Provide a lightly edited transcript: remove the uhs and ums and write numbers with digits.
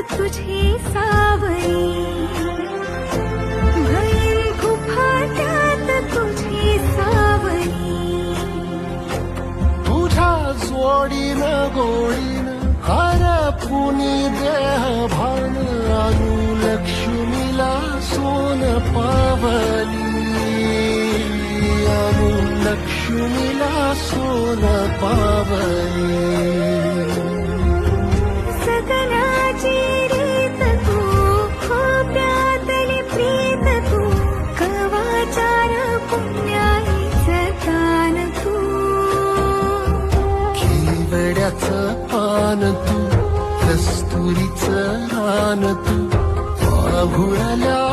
तुझी सावरी, भयन कुफाट्यात तुझी सावरी. तुझ्या जोडीनं गोडीनं हरपुनी देह भान आणू लक्ष्मीला सोन पावली, आणू लक्ष्मीला सोन पावली. सगनाची रीत तू, खोप्यातली प्रीत तू, कवाचार पुण्याईचं दान तू. केवड्याचं पान तू, कस्तुरीचं रान तू, आघुळल्या